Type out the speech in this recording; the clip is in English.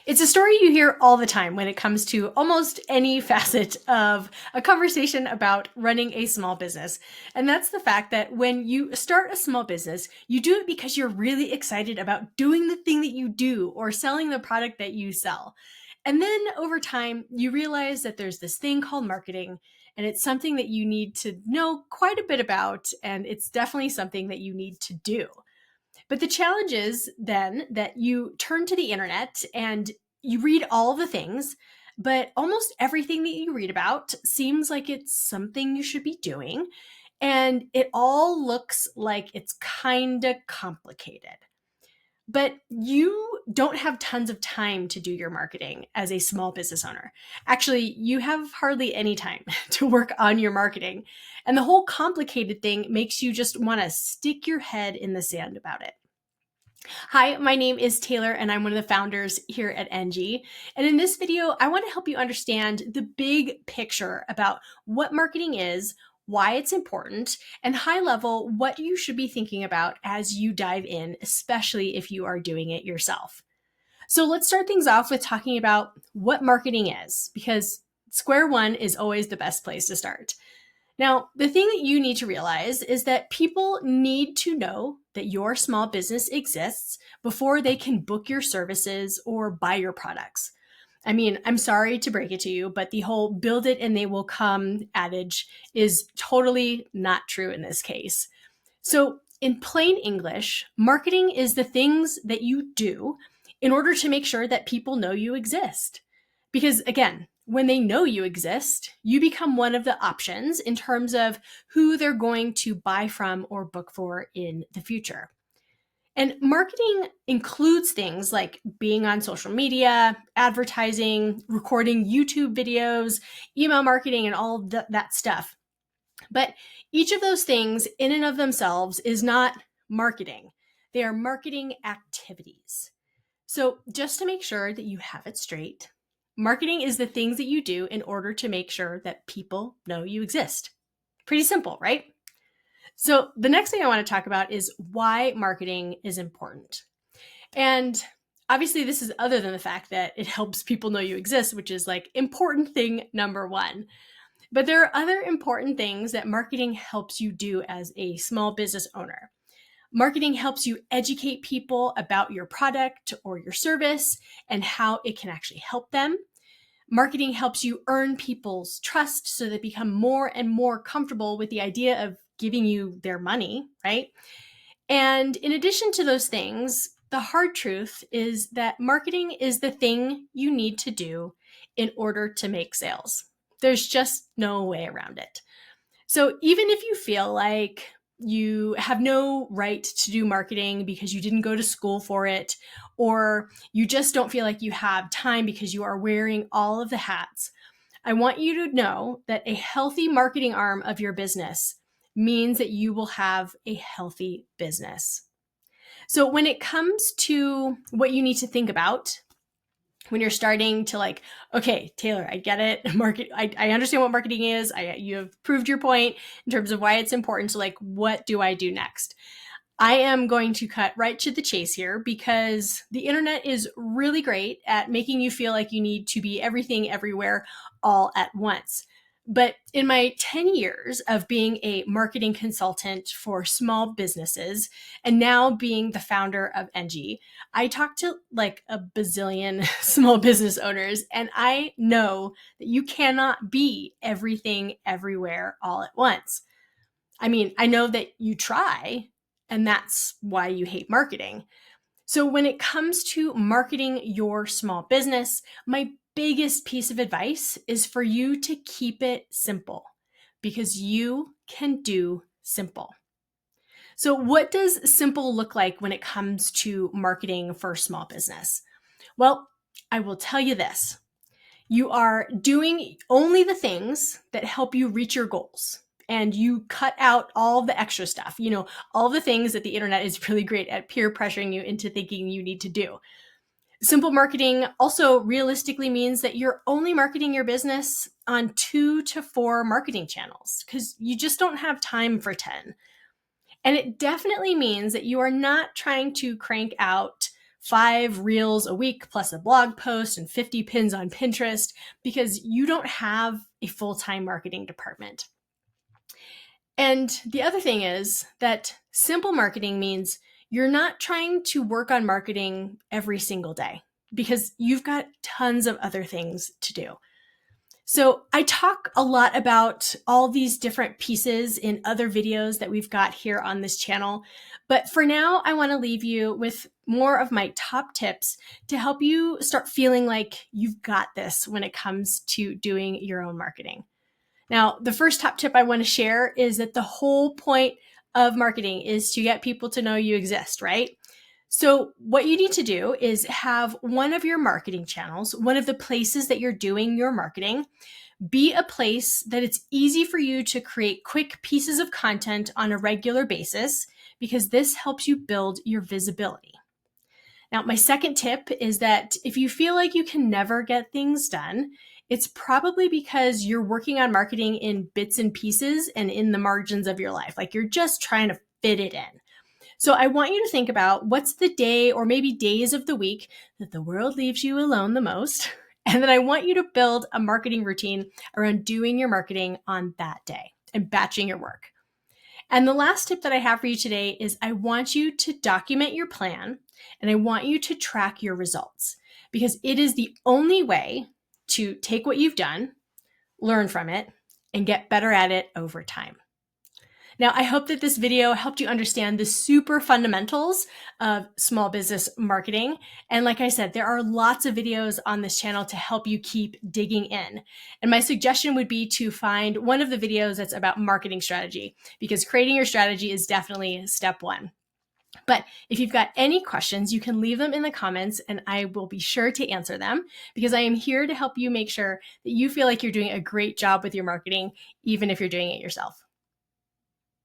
It's a story you hear all the time when it comes to almost any facet of a conversation about running a small business. And that's the fact that when you start a small business, you do it because you're really excited about doing the thing that you do or selling the product that you sell. And then over time, you realize that there's this thing called marketing, and it's something that you need to know quite a bit about. And it's definitely something that you need to do. But the challenge is then that you turn to the internet and you read all of the things, but almost everything that you read about seems like it's something you should be doing. And it all looks like it's kind of complicated. But you don't have tons of time to do your marketing as a small business owner. Actually, you have hardly any time to work on your marketing. And the whole complicated thing makes you just want to stick your head in the sand about it. Hi, my name is Taylor, and I'm one of the founders here at NG. And in this video, I want to help you understand the big picture about what marketing is, why it's important, and high level, what you should be thinking about as you dive in, especially if you are doing it yourself. So let's start things off with talking about what marketing is, because square one is always the best place to start. Now, the thing that you need to realize is that people need to know that your small business exists before they can book your services or buy your products. I mean, I'm sorry to break it to you, but the whole build it and they will come adage is totally not true in this case. So, in plain English, marketing is the things that you do in order to make sure that people know you exist. Because again, when they know you exist, you become one of the options in terms of who they're going to buy from or book for in the future. And marketing includes things like being on social media, advertising, recording YouTube videos, email marketing, and all that stuff. But each of those things in and of themselves is not marketing. They are marketing activities. So just to make sure that you have it straight, marketing is the things that you do in order to make sure that people know you exist. Pretty simple, right? So the next thing I want to talk about is why marketing is important. And obviously this is other than the fact that it helps people know you exist, which is like important thing number one. But there are other important things that marketing helps you do as a small business owner. Marketing helps you educate people about your product or your service and how it can actually help them. Marketing helps you earn people's trust so they become more and more comfortable with the idea of giving you their money, right? And in addition to those things, the hard truth is that marketing is the thing you need to do in order to make sales. There's just no way around it. So even if you feel like you have no right to do marketing because you didn't go to school for it, or you just don't feel like you have time because you are wearing all of the hats, I want you to know that a healthy marketing arm of your business means that you will have a healthy business. So when it comes to what you need to think about when you're starting to like, okay, Taylor, I get it. I understand what marketing is. You have proved your point in terms of why it's important. So like, what do I do next? I am going to cut right to the chase here because the internet is really great at making you feel like you need to be everything everywhere all at once. But in my 10 years of being a marketing consultant for small businesses and now being the founder of NG, I talked to like a bazillion small business owners, and I know that you cannot be everything everywhere all at once. I mean, I know that you try, and that's why you hate marketing. So when it comes to marketing your small business, my biggest piece of advice is for you to keep it simple because you can do simple. So what does simple look like when it comes to marketing for small business? Well, I will tell you this. You are doing only the things that help you reach your goals. And you cut out all the extra stuff, all the things that the internet is really great at peer pressuring you into thinking you need to do. Simple marketing also realistically means that you're only marketing your business on 2 to 4 marketing channels because you just don't have time for 10. And it definitely means that you are not trying to crank out 5 reels a week plus a blog post and 50 pins on Pinterest because you don't have a full-time marketing department. And the other thing is that simple marketing means you're not trying to work on marketing every single day because you've got tons of other things to do. So I talk a lot about all these different pieces in other videos that we've got here on this channel. But for now, I want to leave you with more of my top tips to help you start feeling like you've got this when it comes to doing your own marketing. Now, the first top tip I want to share is that the whole point of marketing is to get people to know you exist, right? So what you need to do is have one of your marketing channels, one of the places that you're doing your marketing, be a place that it's easy for you to create quick pieces of content on a regular basis, because this helps you build your visibility. Now, my second tip is that if you feel like you can never get things done, it's probably because you're working on marketing in bits and pieces and in the margins of your life. Like you're just trying to fit it in. So I want you to think about what's the day or maybe days of the week that the world leaves you alone the most. And then I want you to build a marketing routine around doing your marketing on that day and batching your work. And the last tip that I have for you today is I want you to document your plan and I want you to track your results, because it is the only way to take what you've done, learn from it, and get better at it over time. Now, I hope that this video helped you understand the super fundamentals of small business marketing. And like I said, there are lots of videos on this channel to help you keep digging in. And my suggestion would be to find one of the videos that's about marketing strategy, because creating your strategy is definitely step one. But if you've got any questions, you can leave them in the comments and I will be sure to answer them, because I am here to help you make sure that you feel like you're doing a great job with your marketing, even if you're doing it yourself.